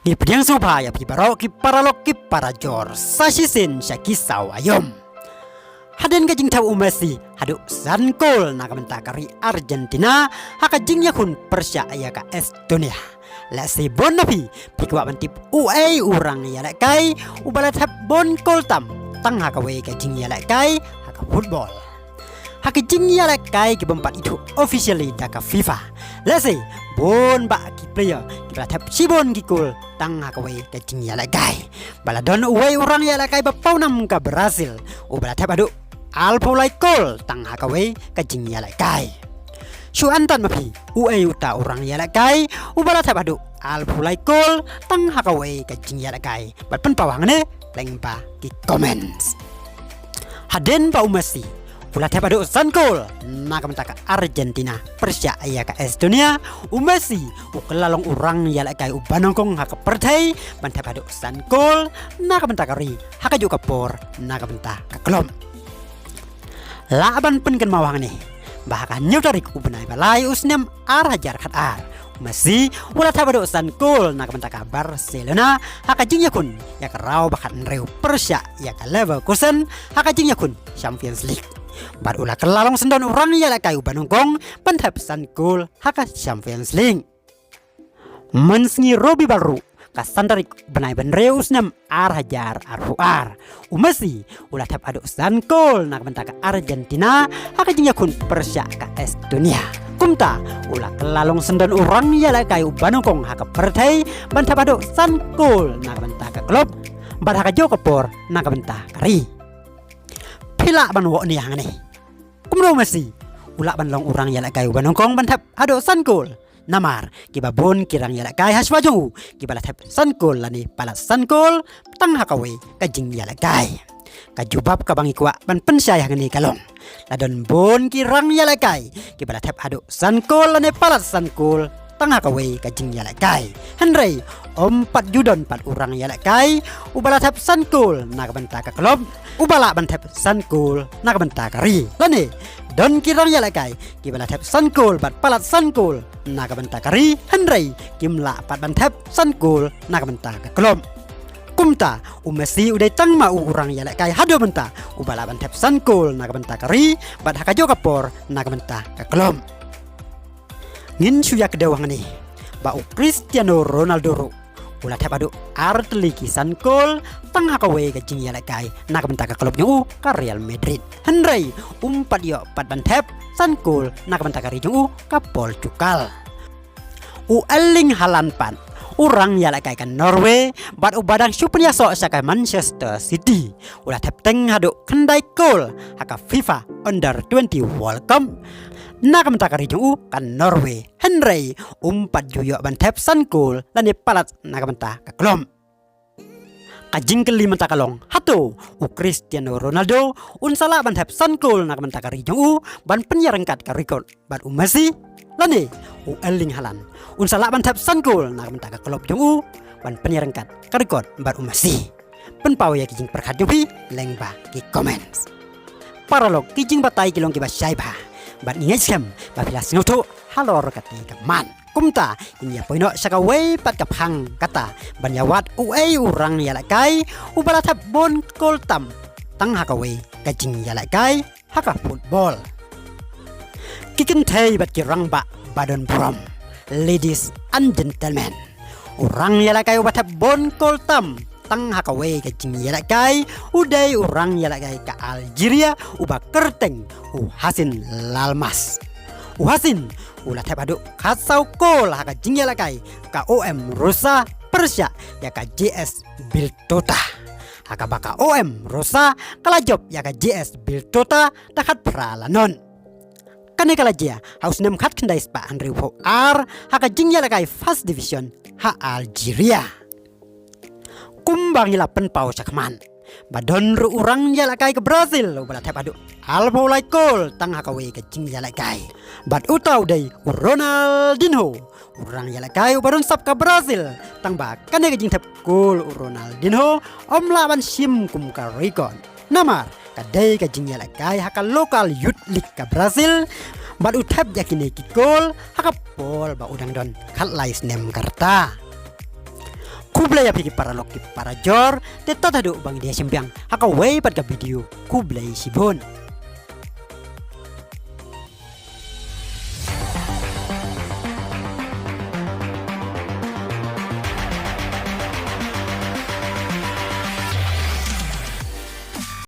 Gipidyang supaya pibaro kiparalok kiparajor sasisin syakisau ayom. Haden kajing tahu umasi haduk sankol nakabentakari Argentina hakajing yakun Persia ayaka Estonia. La si bon napi pikwa bantip uai urang yalak kai ubalat hab bon koltam tang hakawe kajing yalak kai haka football. Hakajing yalak kai kibempat itu officially daka FIFA. La si bon ba ki player kibalat hab sibon kikul tang hakawe kajing yalak kai. Baladon uai urang yalak kai bapau nam ka Brazil ubalat hab aduk alpolai kol tang hakawe kajing yalak kai. Su antan mapi uai uta orang yalak kai ubala tabadu alpolai kol tang hakawe kajing yalak kai. Bat pen pawang ne leng pa ki comments. Haden pa umasi pula tabadu sankol nakamtaka Argentina Persia ayaka Estonia umasi ukelalong urang yalak kai ubanongkong haka pertai ban tabadu sankol nakamtakari hakaju kapor nakamtaka klom. Laban pen kan mawang ni bahkan nyutarik ubenai balai usnam hajar khat masih wala tabado sankol nakamenta Barcelona hakajing yakun yak raw bakat nreu Persia yak Leverkusen hakajing yakun Champions League bar ula kelalong sendon urang ya lakai ubanongkong pentap sankol haka Champions League mensngi robi baru kasandarik benai benreus nam hajar ruar umasi ulah tap aduk sankol nak bentaka Argentina hakajing yakun Persia ka Estonia kumta ulah kelalong sendan urang ya lakai ubanongkong haka pertai bantap aduk sankol nak bentaka klub bar hakajo kepor nak bentaka ri pila ban wo ni hang ni kumno masi ulah ban long urang ya lakai ubanongkong bantap aduk sankol namar kibabon kirang yalak kai haswajong kibalat hab sankol lani palat sankol tang hakawe kajing yalak kai kajubab kabangi kwa ban pensayah ngani kalong ladon bon kirang yalak kai kibalat hab hadu sankol lani palat sankol tang hakawe kajing yalak kai henrei ompat judon pat urang yalak kai ubalat hab sankol nakabenta ka klub ubala bantap sankol nakabenta kari lani don kirang yalak kai kibalat hab sankol bat palat sankol nakabenta kari henrei kimla pat bantap sankol nakabenta ka klub kumta umasi udai tang ma urang yalak kai hado benta ubala bantap sankol nakabenta kari bat hakajo kapor nakabenta ka klub ngin suya kedawang ni ba Cristiano Ronaldo ro ulah tap adu artliki sankol tang hakawe kajing yalak kai nakabenta ka klub nyu ka Real Madrid henrei umpat yo pat bantap sankol nakabenta ka rijung ka Portugal Erling Haaland pan urang yalak kai kan Norway bat ubadang supnya so saka Manchester City ulah tap teng hadu kendai kol haka FIFA Under 20 World Cup nakabenta ka rijung kan Norway henrei umpat juyo bantap sankol lani palat nakabenta ka klom kajing kelima takalong hato Cristiano Ronaldo unsala bantap sankol nakabenta ka rijung ban penyarengkat ka record bat umasi lani Erling Haaland unsala bantap sankol nakabenta ka klub jung ban penyarengkat ka record bat umasi penpaw ya kijing perkat jupi lengba ki comments paralog kijing batai kilong kiba syaiba bat ingat skam bapilas ngoto halor kati kaman kumta inya poino saka wei pat kapang kata banyawat uai urang yalak kai ubalat hab bon koltam tang hakawe kajing yalak kai haka football kikin thai bat kirang ba badon prom ladies and gentlemen urang yalak kai ubat hab bon koltam tang hakawe kajing yalak kai udai urang yalak kai ka Algeria uba kerteng Hasin lalmas Hasin ulah tap aduk kasau kol haka jing yalak kai ka OM Rosa Persia ya ka JS Biltota haka baka OM Rosa kalajob ya ka JS Biltota dakat pralanon kane kalajia haus nem khat kendai spa Andrew R haka jing yalak kai First Division ha Algeria kumbang yala penpau sakman badon ru urang yalak kai ke Brazil ubala tap aduk alpolai kol tang hakawe kajing yalak kai bat utau dai Ronaldinho urang yalak kai ubaron sap ka Brazil tang ba kane kajing tap kol Ronaldinho om lawan sim kum ka record namar kadai kajing yalak kai haka lokal youth league ka Brazil bat utap yakine ki kol haka pol ba udang don khat lais nem karta Kublai ya pigi para loki para jor te tata do bang dia sembiang haka way pat ka video Kublai Sibon.